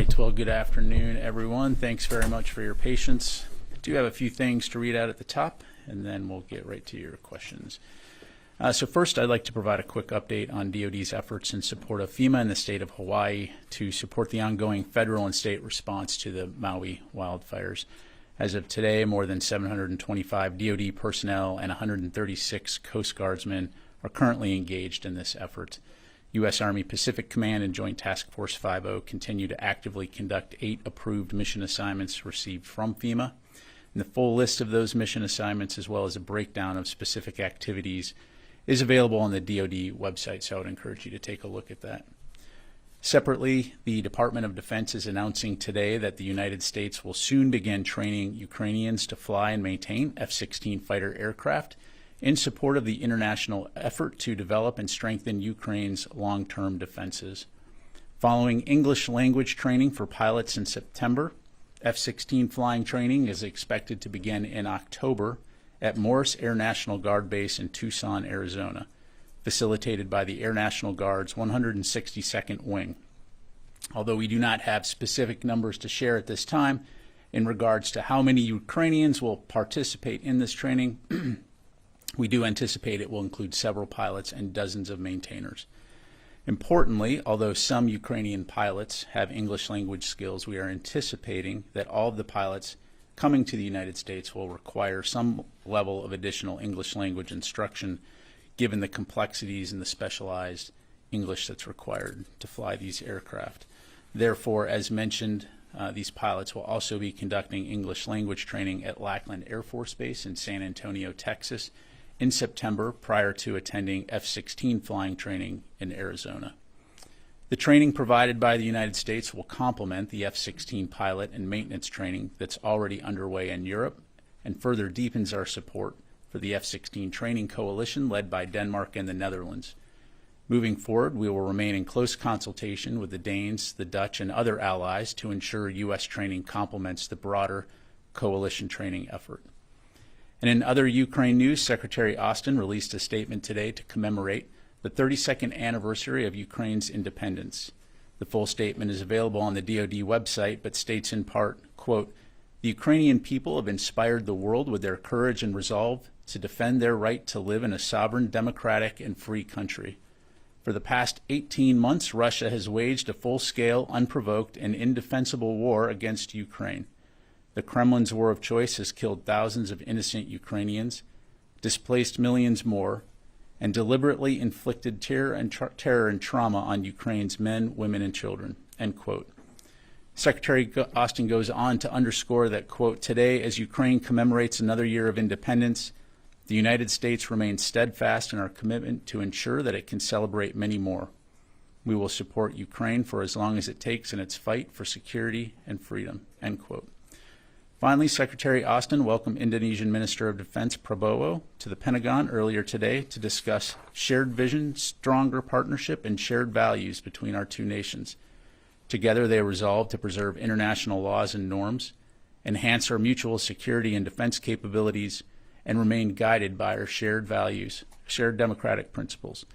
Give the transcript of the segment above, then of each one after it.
right, well, good afternoon, everyone. Thanks very much for your patience. I do have a few things to read out at the top, and then we'll get right to your questions. So first, I'd like to provide a quick update on DoD's efforts in support of FEMA and the state of Hawaii to support the ongoing federal and state response to the Maui wildfires. As of today, more than 725 DoD personnel and 136 Coast Guardsmen are currently engaged in this effort. U.S. Army Pacific Command and Joint Task Force 5 continue to actively conduct 8 approved mission assignments received from FEMA. And the full list of those mission assignments, as well as a breakdown of specific activities, is available on the DoD website, so I would encourage you to take a look at that. Separately, the Department of Defense is announcing today that the United States will soon begin training Ukrainians to fly and maintain F-16 fighter aircraft in support of the international effort to develop and strengthen Ukraine's long-term defenses. Following English language training for pilots in September, F-16 flying training is expected to begin in October at Morris Air National Guard Base in Tucson, Arizona, facilitated by the Air National Guard's 162nd Wing. Although we do not have specific numbers to share at this time in regards to how many Ukrainians will participate in this training, we do anticipate it will include several pilots and dozens of maintainers. Importantly, although some Ukrainian pilots have English language skills, we are anticipating that all of the pilots coming to the United States will require some level of additional English language instruction, given the complexities and the specialized English that's required to fly these aircraft. Therefore, as mentioned, these pilots will also be conducting English language training at Lackland Air Force Base in San Antonio, Texas, in September, prior to attending F-16 flying training in Arizona. The training provided by the United States will complement the F-16 pilot and maintenance training that's already underway in Europe, and further deepens our support for the F-16 training coalition led by Denmark and the Netherlands. Moving forward, we will remain in close consultation with the Danes, the Dutch, and other allies to ensure U.S. training complements the broader coalition training effort. And in other Ukraine news, Secretary Austin released a statement today to commemorate the 32nd anniversary of Ukraine's independence. The full statement is available on the DoD website, but states in part, quote, "The Ukrainian people have inspired the world with their courage and resolve to defend their right to live in a sovereign, democratic, and free country. For the past 18 months, Russia has waged a full-scale, unprovoked, and indefensible war against Ukraine. The Kremlin's war of choice has killed thousands of innocent Ukrainians, displaced millions more, and deliberately inflicted terror and trauma on Ukraine's men, women, and children," end quote. Secretary Austin goes on to underscore that, quote, "Today, as Ukraine commemorates another year of independence, the United States remains steadfast in our commitment to ensure that it can celebrate many more. We will support Ukraine for as long as it takes in its fight for security and freedom," end quote. Finally, Secretary Austin welcomed Indonesian Minister of Defense Prabowo to the Pentagon earlier today to discuss shared vision, stronger partnership, and shared values between our two nations. Together, they resolved to preserve international laws and norms, enhance our mutual security and defense capabilities, and remain guided by our shared values, shared democratic principles.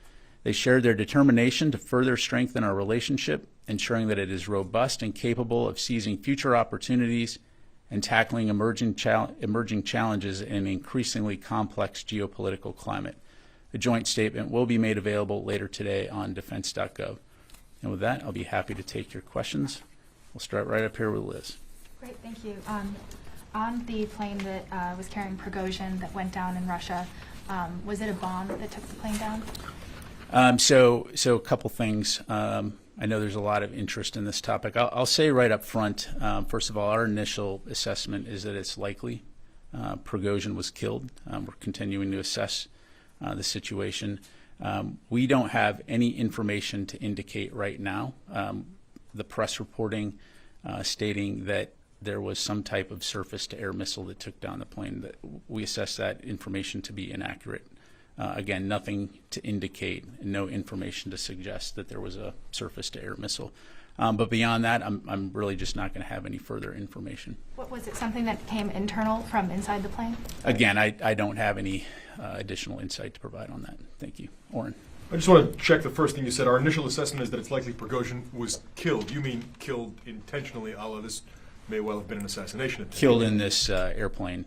They shared their determination to further strengthen our relationship, ensuring that it is robust and capable of seizing future opportunities and tackling emerging challenges in an increasingly complex geopolitical climate. A joint statement will be made available later today on defense.gov. And with that, I'll be happy to take your questions. We'll start right up here with Liz. Great, thank you. On the plane that was carrying Prigozhin that went down in Russia, was it a bomb that took the plane down? So a couple things. I know there's a lot of interest in this topic. I'll say right up front, first of all, our initial assessment is that it's likely Prigozhin was killed. We're continuing to assess the situation. We don't have any information to indicate right now. The press reporting stating that there was some type of surface-to-air missile that took down the plane. That we assess that information to be inaccurate. Again, nothing to indicate, no information to suggest that there was a surface-to-air missile. But beyond that, I'm really just not going to have any further information. What was it, something that came internal from inside the plane? Again, I don't have any additional insight to provide on that. Thank you. Oren. I just want to check the first thing you said. Our initial assessment is that it's likely Prigozhin was killed. You mean killed intentionally, a la this may well have been an assassination attempt. Killed in this airplane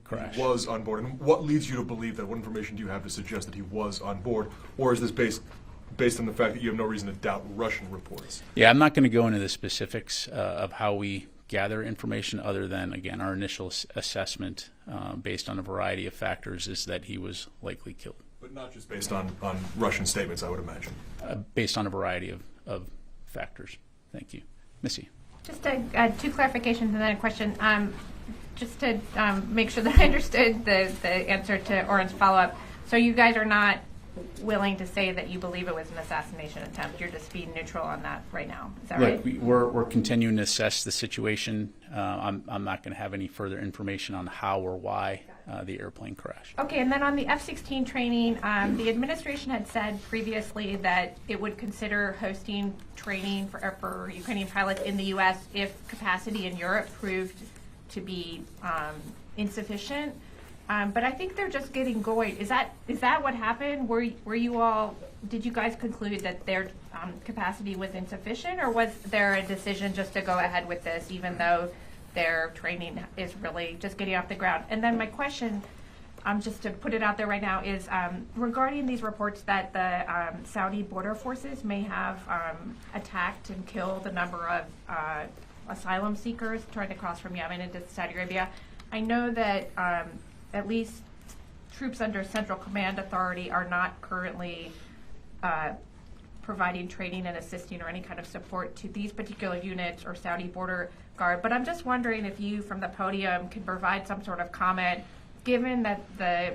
crash. He was on board. And what leads you to believe that? What information do you have to suggest that he was on board? Or is this based on the fact that you have no reason to doubt Russian reports? Yeah, I'm not going to go into the specifics of how we gather information other than, again, our initial assessment based on a variety of factors is that he was likely killed. But not just based on Russian statements, I would imagine. Based on a variety of factors. Thank you. Missy. Just two clarifications and then a question. Just to make sure that I understood the answer to Oren's follow-up. So you guys are not willing to say that you believe it was an assassination attempt. You're just being neutral on that right now. Is that right? We're continuing to assess the situation. I'm not going to have any further information on how or why the airplane crashed. Okay, and then on the F-16 training, the administration had said previously that it would consider hosting training for Ukrainian pilots in the U.S. if capacity in Europe proved to be insufficient. But I think they're just getting going. Is that what happened? Were you all? Did you guys conclude that their capacity was insufficient, or was there a decision just to go ahead with this, even though their training is really just getting off the ground? And then my question, just to put it out there right now, is regarding these reports that the Saudi border forces may have attacked and killed a number of asylum seekers trying to cross from Yemen into Saudi Arabia. I know that at least troops under Central Command Authority are not currently providing training and assisting or any kind of support to these particular units or Saudi border guard. But I'm just wondering if you, from the podium, can provide some sort of comment, given that the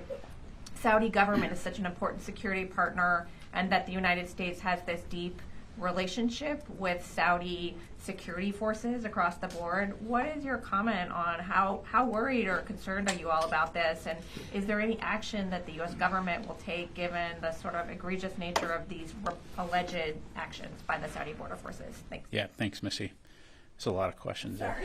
Saudi government is such an important security partner and that the United States has this deep relationship with Saudi security forces across the board. What is your comment on how worried or concerned are you all about this? And is there any action that the U.S. government will take given the sort of egregious nature of these alleged actions by the Saudi border forces? Thanks. Yeah, thanks, Missy. There's a lot of questions there.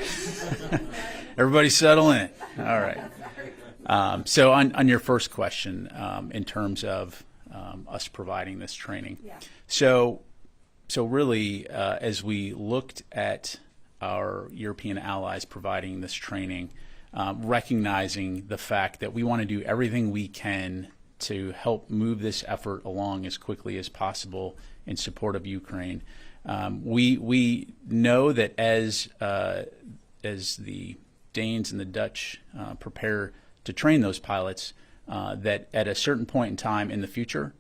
Everybody settle in. All right. So on your first question, in terms of us providing this training. Yeah. So really, as we looked at our European allies providing this training, recognizing the fact that we want to do everything we can to help move this effort along as quickly as possible in support of Ukraine, we know that as the Danes and the Dutch prepare to train those pilots, that at a certain point in time in the future,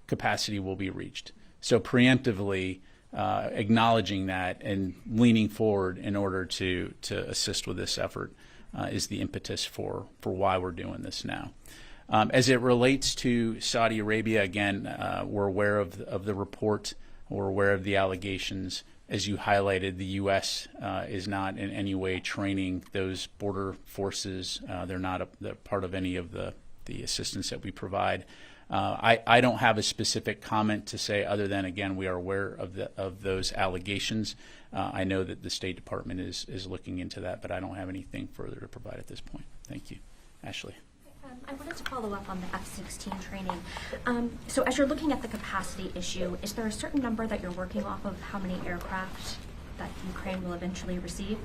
capacity will be reached. So preemptively acknowledging that and leaning forward in order to assist with this effort is the impetus for why we're doing this now. As it relates to Saudi Arabia, again, we're aware of the report. We're aware of the allegations. As you highlighted, the U.S. Is not in any way training those border forces. They're not a part of any of the assistance that we provide. I don't have a specific comment to say other than, again, we are aware of those allegations. I know that the State Department is looking into that, but I don't have anything further to provide at this point. Thank you. Ashley. I wanted to follow up on the F-16 training. So as you're looking at the capacity issue, is there a certain number that you're working off of how many aircraft that Ukraine will eventually receive?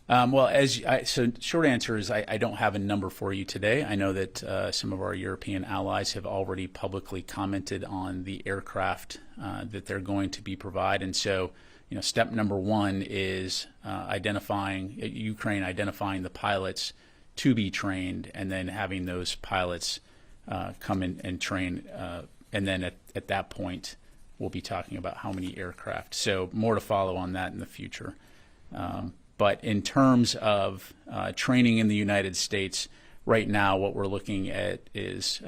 So short answer is I don't have a number for you today. I know that some of our European allies have already publicly commented on the aircraft that they're going to be provided. And so, step number one is Ukraine identifying the pilots to be trained, and then having those pilots come in and train. And then at that point, we'll be talking about how many aircraft. So more to follow on that in the future. But in terms of training in the United States, right now what we're looking at is,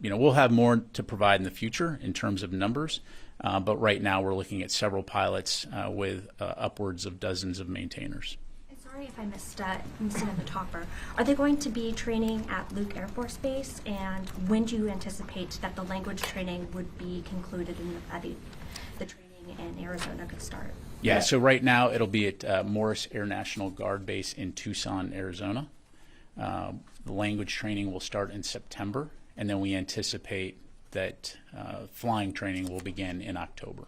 we'll have more to provide in the future in terms of numbers, but right now we're looking at several pilots with upwards of dozens of maintainers. Sorry if I missed it at the topper. Are they going to be training at Luke Air Force Base, and when do you anticipate that the language training would be concluded and the training in Arizona could start? Yeah, so right now it'll be at Morris Air National Guard Base in Tucson, Arizona. The language training will start in September, and then we anticipate that flying training will begin in October.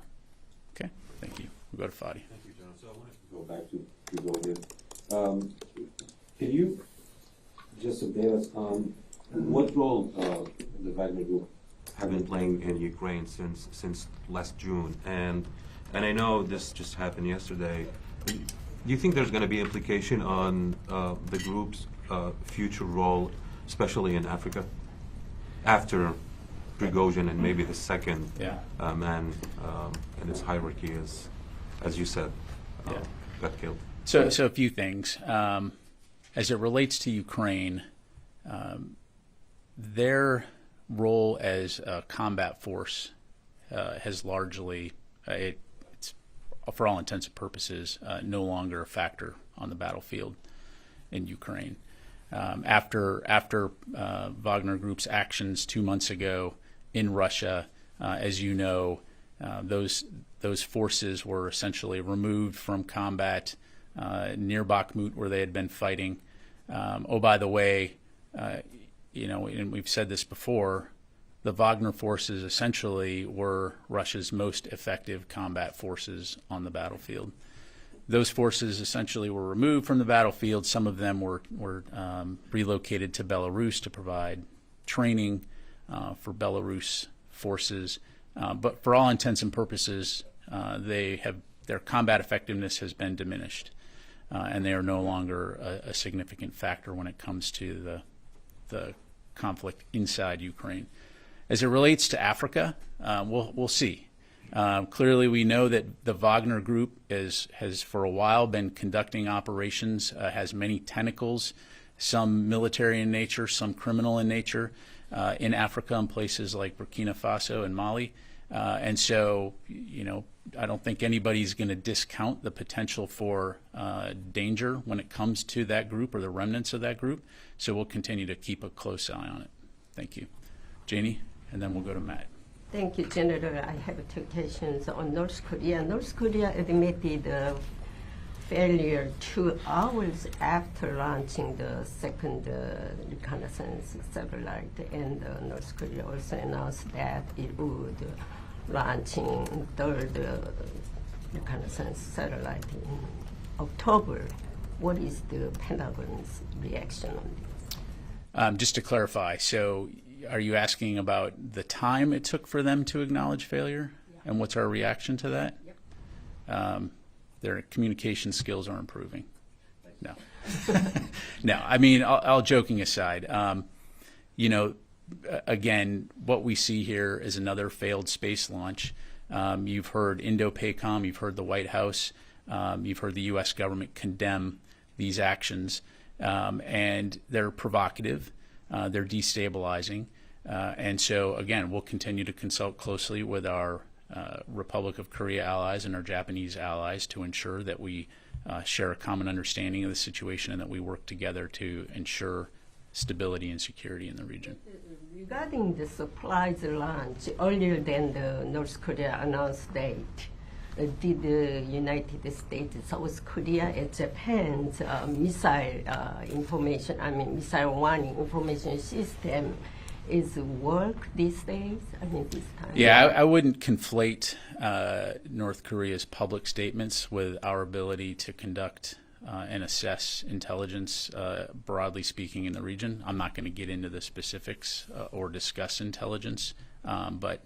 Okay, thank you. We'll go to Fadi. Thank you, General. So I wanted to go back to Georgia. Can you just update us on what role the Wagner Group have been playing in Ukraine since last June? And I know this just happened yesterday. Do you think there's going to be implication on the group's future role, especially in Africa, after Prigozhin and maybe the second man in its hierarchy, as you said, got killed? So a few things. As it relates to Ukraine, their role as a combat force has largely, it's for all intents and purposes, no longer a factor on the battlefield in Ukraine. After Wagner Group's actions 2 months ago in Russia, as you know, those forces were essentially removed from combat near Bakhmut, where they had been fighting. Oh, by the way, and we've said this before, the Wagner forces essentially were Russia's most effective combat forces on the battlefield. Those forces essentially were removed from the battlefield. Some of them were relocated to Belarus to provide training for Belarus forces. But for all intents and purposes, their combat effectiveness has been diminished, and they are no longer a significant factor when it comes to the conflict inside Ukraine. As it relates to Africa, we'll see. Clearly, we know that the Wagner Group has for a while been conducting operations, has many tentacles, some military in nature, some criminal in nature, in Africa in places like Burkina Faso and Maui. And so, I don't think anybody's going to discount the potential for danger when it comes to that group or the remnants of that group. So we'll continue to keep a close eye on it. Thank you. Janie, and then we'll go to Matt. Thank you, General. I have two questions on North Korea. North Korea admitted failure 2 hours after launching the second reconnaissance satellite, and North Korea also announced that it would launching third reconnaissance satellite in October. What is the Pentagon's reaction on this? Just to clarify, so are you asking about the time it took for them to acknowledge failure? Yeah. And what's our reaction to that? Yep. Their communication skills are improving. No. No, I mean, all joking aside, again, what we see here is another failed space launch. You've heard Indo-PACOM, you've heard the White House, you've heard the U.S. government condemn these actions, and they're provocative, they're destabilizing, and so, again, we'll continue to consult closely with our Republic of Korea allies and our Japanese allies to ensure that we share a common understanding of the situation and that we work together to ensure stability and security in the region. Regarding the supplies launch earlier than the North Korea announced date, did the United States, South Korea, and Japan's missile warning information system is work these days? I mean, this time? Yeah, I wouldn't conflate North Korea's public statements with our ability to conduct and assess intelligence, broadly speaking, in the region. I'm not going to get into the specifics or discuss intelligence, but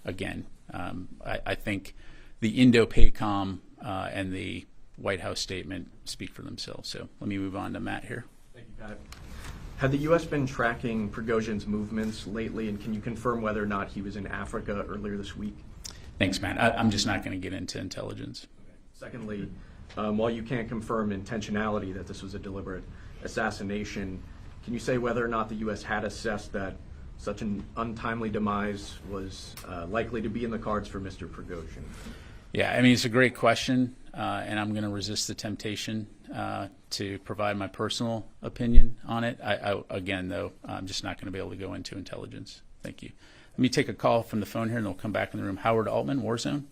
again, I think the Indo-PACOM and the White House statement speak for themselves. So let me move on to Matt here. Thank you, Pat. Had the U.S. been tracking Prigozhin's movements lately, and can you confirm whether or not he was in Africa earlier this week? Thanks, Matt. I'm just not going to get into intelligence. Okay. Secondly, while you can't confirm intentionality that this was a deliberate assassination, can you say whether or not the U.S. had assessed that such an untimely demise was likely to be in the cards for Mr. Prigozhin? Yeah, I mean, it's a great question, and I'm going to resist the temptation to provide my personal opinion on it. Again, though, I'm just not going to be able to go into intelligence. Thank you. Let me take a call from the phone here, and then we'll come back in the room. Howard Altman, Warzone.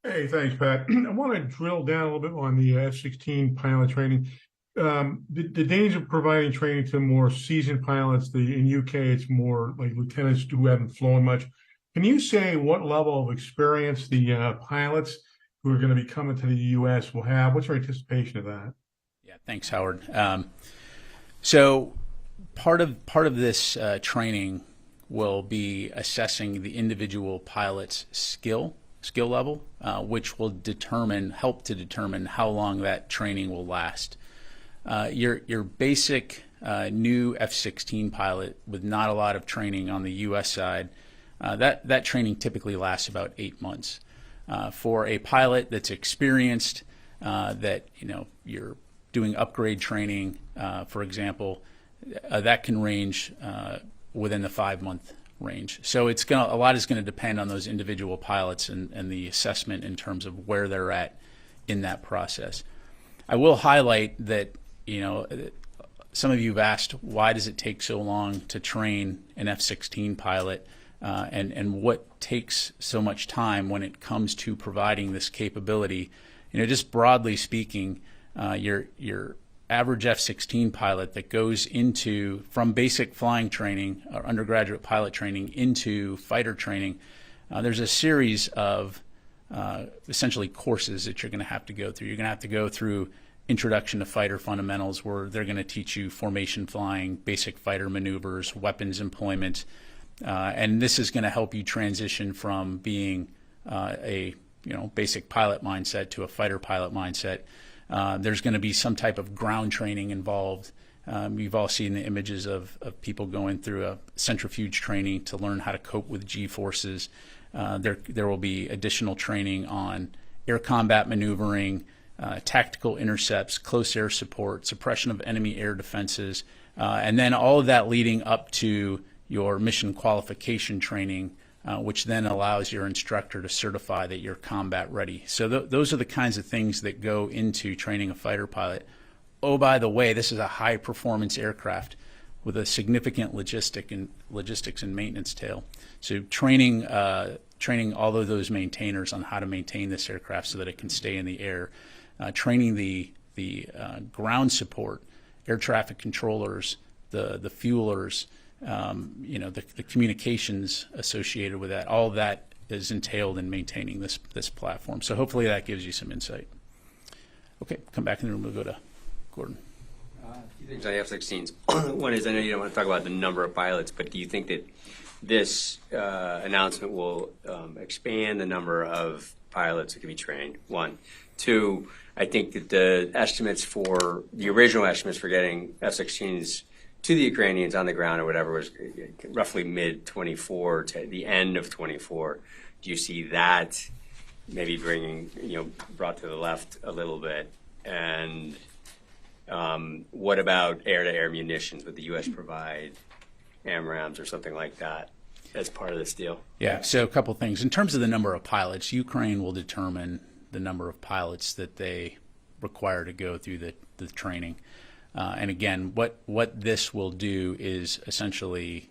Hey, thanks, Pat. I want to drill down a little bit on the F-16 pilot training. The danger of providing training to more seasoned pilots. In UK, it's more like lieutenants who haven't flown much. Can you say what level of experience the pilots who are going to be coming to the U.S. will have? What's your anticipation of that? Yeah, thanks, Howard. So part of this training will be assessing the individual pilot's skill level, which will help to determine how long that training will last. Your basic new F-16 pilot with not a lot of training on the U.S. side, that training typically lasts about 8 months. For a pilot that's experienced, that you're doing upgrade training, for example, that can range within the 5-month range. So a lot is going to depend on those individual pilots and the assessment in terms of where they're at in that process. I will highlight that some of you have asked, why does it take so long to train an F-16 pilot, and what takes so much time when it comes to providing this capability? Just broadly speaking, your average F-16 pilot that goes from basic flying training or undergraduate pilot training into fighter training, there's a series of essentially courses that you're going to have to go through. You're going to have to go through Introduction to Fighter Fundamentals, where they're going to teach you formation flying, basic fighter maneuvers, weapons employment, and this is going to help you transition from being a basic pilot mindset to a fighter pilot mindset. There's going to be some type of ground training involved. You've all seen the images of people going through a centrifuge training to learn how to cope with G-forces. There will be additional training on air combat maneuvering, tactical intercepts, close air support, suppression of enemy air defenses, and then all of that leading up to your mission qualification training, which then allows your instructor to certify that you're combat ready. So those are the kinds of things that go into training a fighter pilot. Oh, by the way, this is a high performance aircraft with a significant logistics and maintenance tail. So training all of those maintainers on how to maintain this aircraft so that it can stay in the air, training the ground support, air traffic controllers, the fuelers, the communications associated with that. All of that is entailed in maintaining this platform. So hopefully that gives you some insight. Okay, come back in the room. We'll go to Gordon. A few things on the F-16s. One is, I know you don't want to talk about the number of pilots, but do you think that this announcement will expand the number of pilots that can be trained? One. Two, I think that the original estimates for getting F-16s to the Ukrainians on the ground or whatever was roughly mid-24 to the end of 24. Do you see that maybe brought to the left a little bit? And what about air-to-air munitions? Would the U.S. provide AMRAAMs or something like that as part of this deal? Yeah, so a couple things. In terms of the number of pilots, Ukraine will determine the number of pilots that they require to go through the training. And again, what this will do is essentially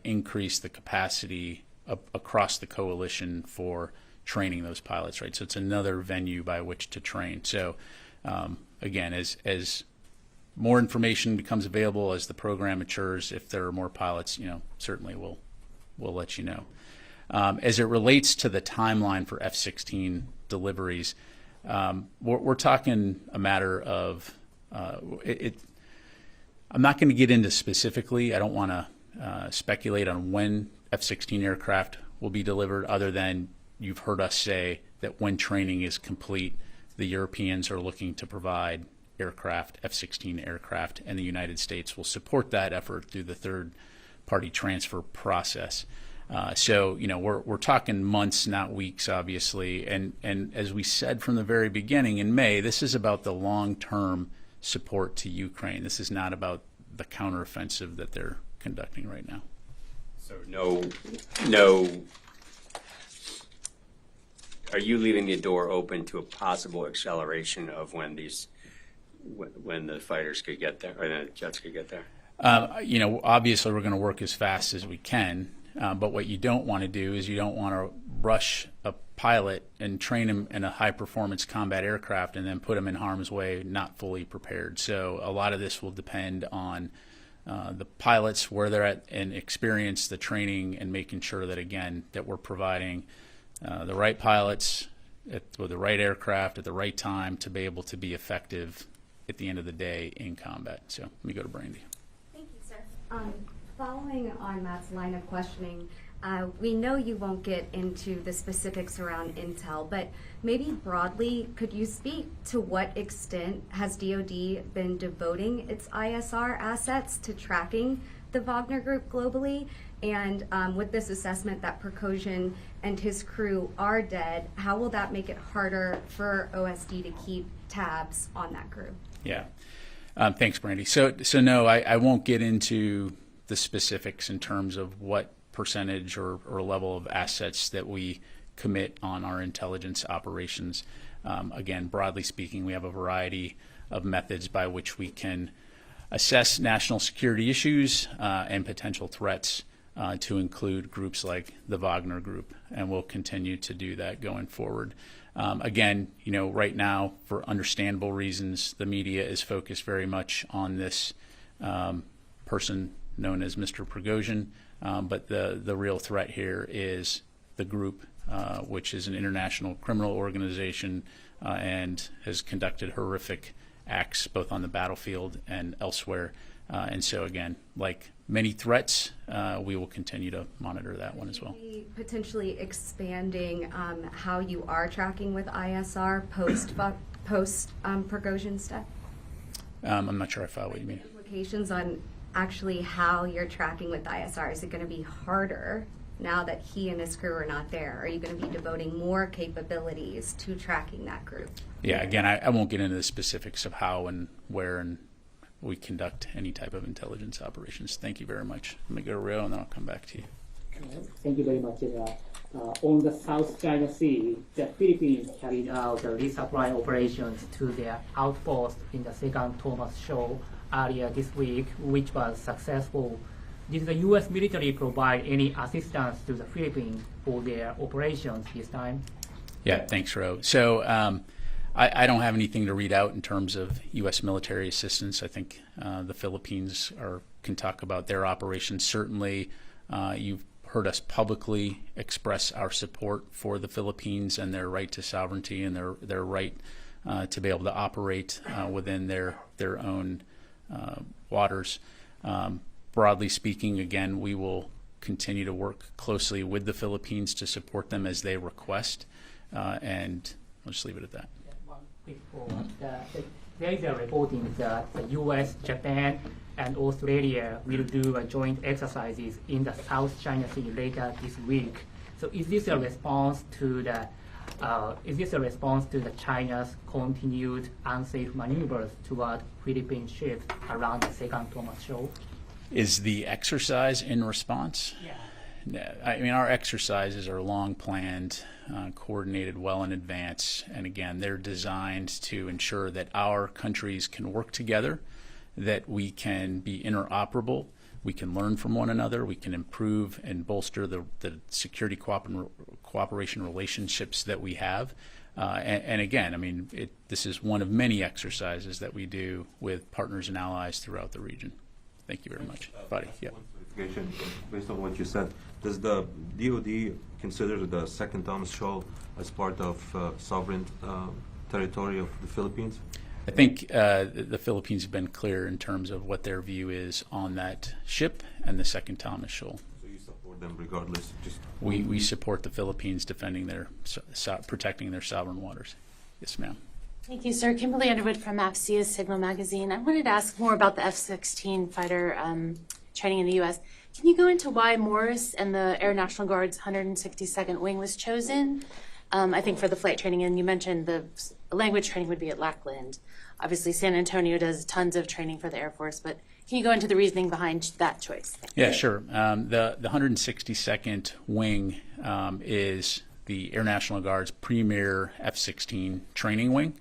increase the capacity across the coalition for training those pilots, right? So it's another venue by which to train. So again, as more information becomes available, as the program matures, if there are more pilots, certainly we'll let you know. As it relates to the timeline for F-16 deliveries, we're talking a matter of I'm not going to get into specifically. I don't want to speculate on when F-16 aircraft will be delivered, other than you've heard us say that when training is complete, the Europeans are looking to provide aircraft, F-16 aircraft, and the United States will support that effort through the third-party transfer process. So we're talking months, not weeks, obviously. And as we said from the very beginning in May, this is about the long-term support to Ukraine. This is not about the counteroffensive that they're conducting right now. So no. Are you leaving the door open to a possible acceleration of when the fighters could get there, or the jets could get there? Obviously we're going to work as fast as we can, but what you don't want to do is you don't want to rush a pilot and train him in a high-performance combat aircraft and then put him in harm's way, not fully prepared. So a lot of this will depend on the pilots where they're at and experience the training and making sure that, again, that we're providing the right pilots with the right aircraft at the right time to be able to be effective at the end of the day in combat. So let me go to Brandy. Thank you, sir. Following on Matt's line of questioning, we know you won't get into the specifics around intel, but maybe broadly, could you speak to what extent has DoD been devoting its ISR assets to tracking the Wagner Group globally? And with this assessment that Prigozhin and his crew are dead, how will that make it harder for OSD to keep tabs on that group? Yeah. Thanks, Brandy. So no, I won't get into the specifics in terms of what percentage or level of assets that we commit on our intelligence operations. Again, broadly speaking, we have a variety of methods by which we can assess national security issues and potential threats to include groups like the Wagner Group, and we'll continue to do that going forward. Again, right now, for understandable reasons, the media is focused very much on this person known as Mr. Prigozhin, but the real threat here is the group, which is an international criminal organization and has conducted horrific acts both on the battlefield and elsewhere. And so, again, like many threats, we will continue to monitor that one as well. Potentially expanding how you are tracking with ISR post Prigozhin's death? I'm not sure I follow what you mean. Implications on actually how you're tracking with ISR. Is it going to be harder now that he and his crew are not there? Are you going to be devoting more capabilities to tracking that group? Yeah, again, I won't get into the specifics of how and where and we conduct any type of intelligence operations. Thank you very much. Let me go to Rio and then I'll come back to you. Thank you very much. On the South China Sea, the Philippines carried out the resupply operations to their outpost in the second Thomas Shoal earlier this week, which was successful. Did the U.S. military provide any assistance to the Philippines for their operations this time? Yeah, thanks, Ro. So I don't have anything to read out in terms of U.S. military assistance. I think the Philippines can talk about their operations. Certainly, you've heard us publicly express our support for the Philippines and their right to sovereignty and their right to be able to operate within their own waters. Broadly speaking, again, we will continue to work closely with the Philippines to support them as they request, and I'll just leave it at that. One quick follow-up. There is a reporting that the U.S., Japan, and Australia will do joint exercises in the South China Sea later this week. So, is this a response to the China's continued unsafe maneuvers toward Philippine ships around the second Thomas Shoal? Is the exercise in response? Yeah. I mean, our exercises are long planned, coordinated well in advance, and again, they're designed to ensure that our countries can work together, that we can be interoperable, we can learn from one another, we can improve and bolster the security cooperation relationships that we have. And again, I mean, this is one of many exercises that we do with partners and allies throughout the region. Thank you very much. Buddy, yeah. Clarification, based on what you said, does the DoD consider the second Thomas Shoal as part of sovereign territory of the Philippines? I think the Philippines have been clear in terms of what their view is on that ship and the second Thomas Shoal. So you support them regardless? We support the Philippines defending protecting their sovereign waters. Yes, ma'am. Thank you, sir. Kimberly Underwood from AFCIA's Signal Magazine. I wanted to ask more about the F-16 fighter training in the U.S. Can you go into why Morris and the Air National Guard's 162nd Wing was chosen? I think for the flight training, and you mentioned the language training would be at Lackland. Obviously, San Antonio does tons of training for the Air Force, but can you go into the reasoning behind that choice? Yeah, sure. The 162nd Wing is the Air National Guard's premier F-16 training wing,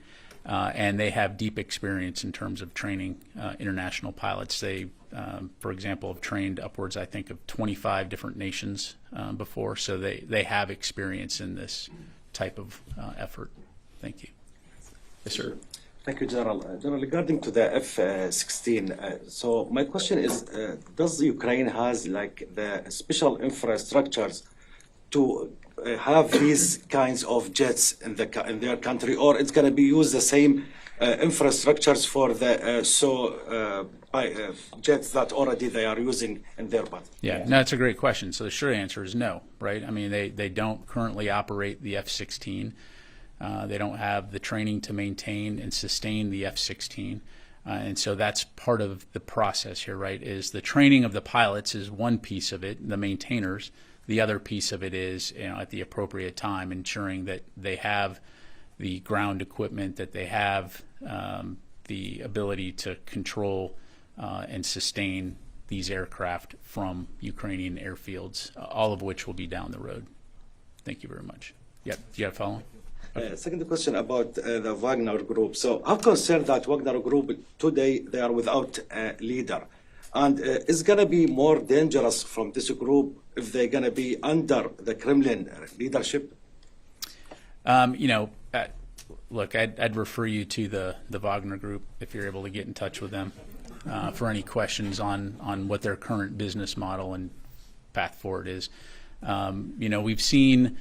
and they have deep experience in terms of training international pilots. They, for example, have trained upwards, I think, of 25 different nations before, so they have experience in this type of effort. Thank you. Yes, sir. Thank you, General. General, regarding to the F-16, so my question is, does Ukraine has like the special infrastructures to have these kinds of jets in their country, or it's going to be used the same infrastructures for the jets that already they are using in their part? Yeah, no, that's a great question. So the short answer is no, right? I mean, they don't currently operate the F-16. They don't have the training to maintain and sustain the F-16. And so that's part of the process here, right, is the training of the pilots is one piece of it, the maintainers. The other piece of it is, at the appropriate time, ensuring that they have the ground equipment, that they have the ability to control and sustain these aircraft from Ukrainian airfields, all of which will be down the road. Thank you very much. Yep, you got a follow-up? Second question about the Wagner Group. So I'm concerned that Wagner Group today, they are without a leader. And it's going to be more dangerous from this group if they're going to be under the Kremlin leadership? Look, I'd refer you to the Wagner Group if you're able to get in touch with them for any questions on what their current business model and path forward is. We've seen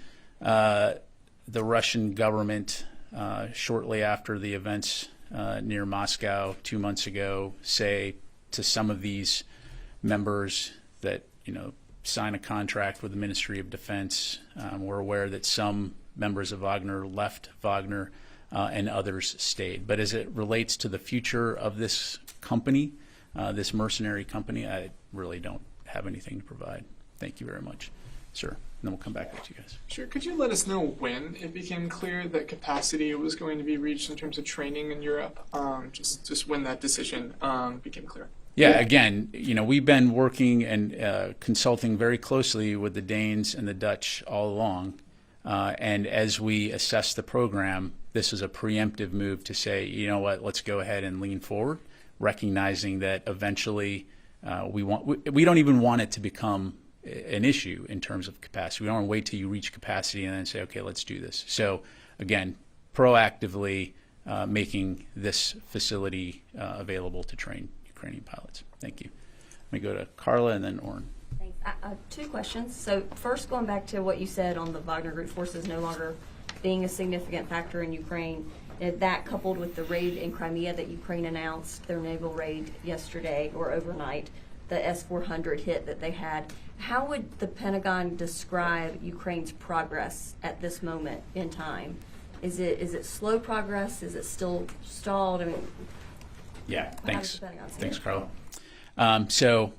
the Russian government shortly after the events near Moscow 2 months ago say to some of these members that sign a contract with the Ministry of Defense. We're aware that some members of Wagner left Wagner and others stayed. But as it relates to the future of this company, this mercenary company, I really don't have anything to provide. Thank you very much, sir. And then we'll come back to you guys. Sure. Could you let us know when it became clear that capacity was going to be reached in terms of training in Europe? Just when that decision became clear. Yeah, again, we've been working and consulting very closely with the Danes and the Dutch all along. And as we assess the program, this is a preemptive move to say, you know what, let's go ahead and lean forward, recognizing that eventually we don't even want it to become an issue in terms of capacity. We don't want to wait till you reach capacity and then say, okay, let's do this. So again, proactively making this facility available to train Ukrainian pilots. Thank you. Let me go to Carla and then Oren. Thanks. Two questions. So first, going back to what you said on the Wagner Group forces no longer being a significant factor in Ukraine, that coupled with the raid in Crimea that Ukraine announced, their naval raid yesterday or overnight, the S-400 hit that they had, how would the Pentagon describe Ukraine's progress at this moment in time? Is it slow progress? Is it still stalled? I mean, yeah, thanks. Thanks, Carla. So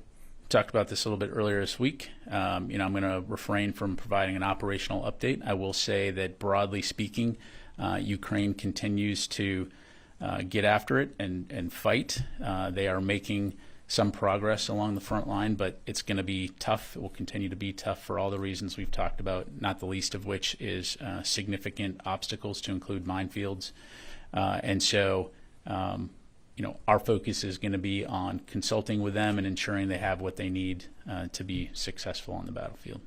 talked about this a little bit earlier this week. I'm going to refrain from providing an operational update. I will say that broadly speaking, Ukraine continues to get after it and fight. They are making some progress along the front line, but it's going to be tough. It will continue to be tough for all the reasons we've talked about, not the least of which is significant obstacles to include minefields. And so our focus is going to be on consulting with them and ensuring they have what they need to be successful on the battlefield.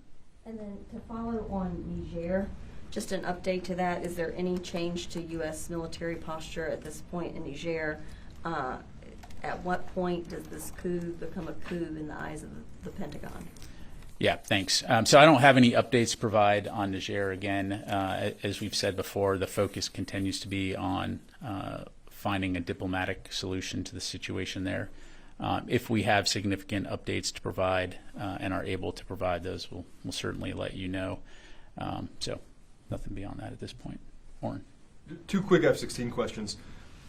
And then to follow on Niger, just an update to that, is there any change to U.S. military posture at this point in Niger? At what point does this coup become a coup in the eyes of the Pentagon? Yeah, thanks. So I don't have any updates to provide on Niger. Again, as we've said before, the focus continues to be on finding a diplomatic solution to the situation there. If we have significant updates to provide and are able to provide those, we'll certainly let you know. So nothing beyond that at this point. Oren. Two quick F-16 questions.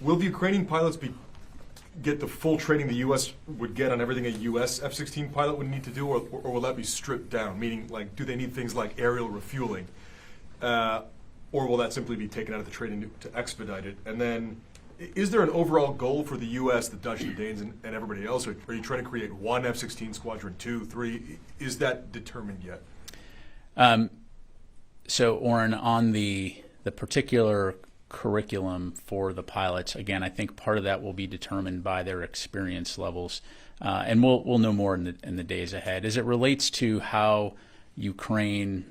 Will the Ukrainian pilots get the full training the U.S. would get on everything a U.S. F-16 pilot would need to do, or will that be stripped down? Meaning, like, do they need things like aerial refueling? Or will that simply be taken out of the training to expedite it? And then, is there an overall goal for the U.S., the Dutch, the Danes, and everybody else? Or are you trying to create one F-16 squadron, 2, 3? Is that determined yet? So, Oren, on the particular curriculum for the pilots, again, I think part of that will be determined by their experience levels, and we'll know more in the days ahead. As it relates to how Ukraine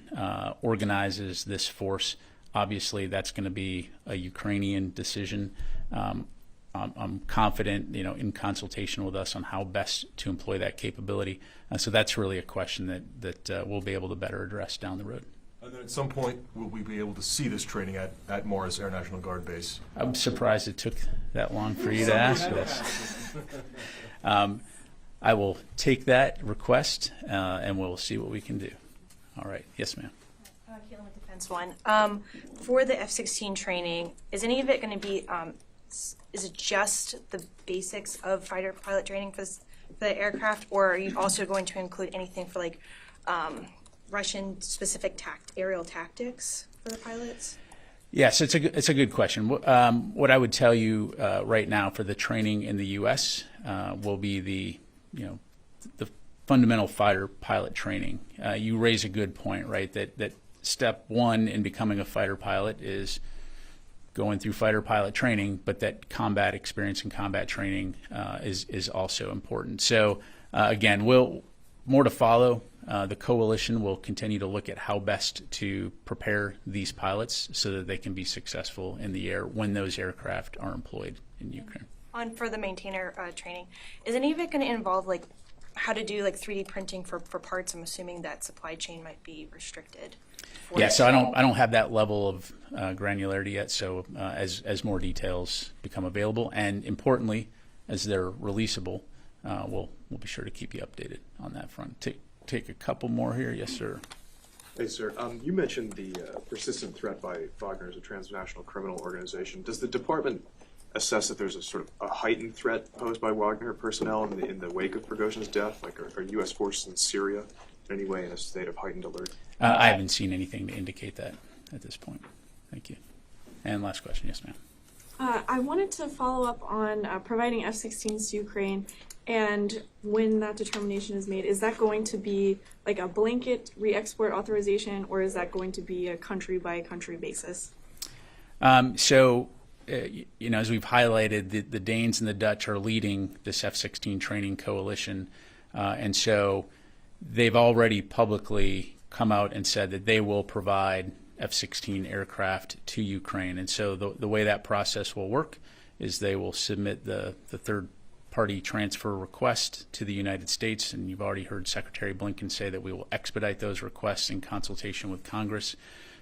organizes this force, obviously that's going to be a Ukrainian decision. I'm confident, in consultation with us on how best to employ that capability. So that's really a question that we'll be able to better address down the road. And then at some point, will we be able to see this training at Morris Air National Guard Base? I'm surprised it took that long for you to ask this. I will take that request, and we'll see what we can do. All right. Yes, ma'am. Caitlin with Defense One. For the F-16 training, is any of it going to be, is it just the basics of fighter pilot training for the aircraft, or are you also going to include anything for like Russian-specific aerial tactics for the pilots? Yes, it's a good question. What I would tell you right now for the training in the U.S. Will be the fundamental fighter pilot training. You raise a good point, right? That step one in becoming a fighter pilot is going through fighter pilot training, but that combat experience and combat training is also important. So again, more to follow. The coalition will continue to look at how best to prepare these pilots so that they can be successful in the air when those aircraft are employed in Ukraine. For the maintainer training, is any of it going to involve like how to do like 3D printing for parts? I'm assuming that supply chain might be restricted. Yeah, so I don't have that level of granularity yet. So as more details become available, and importantly, as they're releasable, we'll be sure to keep you updated on that front. Take a couple more here. Yes, sir. Hey, sir. You mentioned the persistent threat by Wagner as a transnational criminal organization. Does the department assess that there's a sort of a heightened threat posed by Wagner personnel in the wake of Prigozhin's death? Like, are U.S. forces in Syria in any way in a state of heightened alert? I haven't seen anything to indicate that at this point. Thank you. And last question. Yes, ma'am. I wanted to follow up on providing F-16s to Ukraine, and when that determination is made, is that going to be like a blanket re-export authorization, or is that going to be a country-by-country basis? As we've highlighted, the Danes and the Dutch are leading this F-16 training coalition, and so they've already publicly come out and said that they will provide F-16 aircraft to Ukraine. And so the way that process will work is they will submit the third-party transfer request to the United States, and you've already heard Secretary Blinken say that we will expedite those requests in consultation with Congress.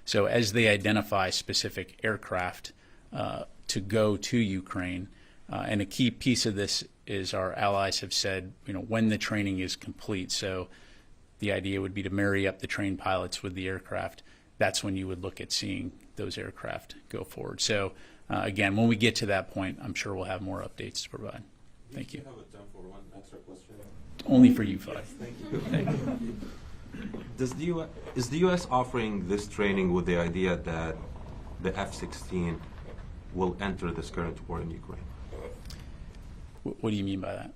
So as they identify specific aircraft to go to Ukraine, and a key piece of this is our allies have said, when the training is complete, so the idea would be to marry up the trained pilots with the aircraft. That's when you would look at seeing those aircraft go forward. So again, when we get to that point, I'm sure we'll have more updates to provide. Thank you. Do you have time for one extra question? Only for you, Five. Thank you. Thank you. Is the U.S. offering this training with the idea that the F-16 will enter this current war in Ukraine? What do you mean by that?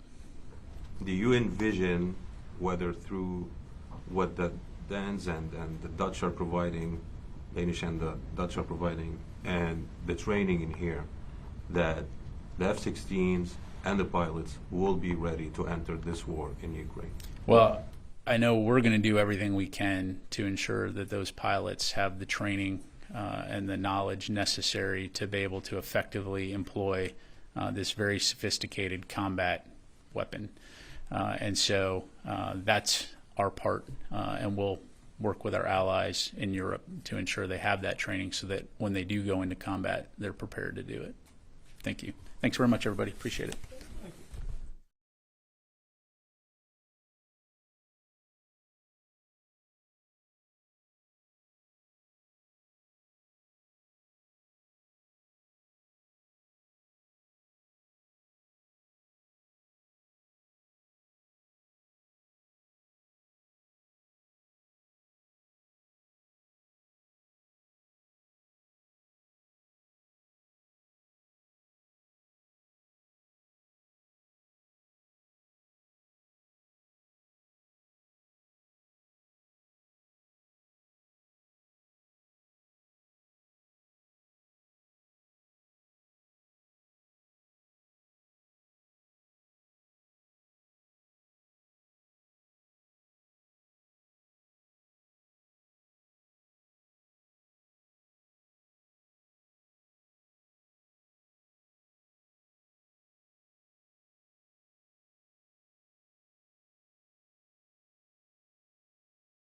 Do you envision, whether through what the Danes and the Dutch are providing, Danish and the Dutch are providing, and the training in here, that the F-16s and the pilots will be ready to enter this war in Ukraine? Well, I know we're going to do everything we can to ensure that those pilots have the training and the knowledge necessary to be able to effectively employ this very sophisticated combat weapon. And so that's our part, and we'll work with our allies in Europe to ensure they have that training so that when they do go into combat, they're prepared to do it. Thank you. Thanks very much, everybody. Appreciate it.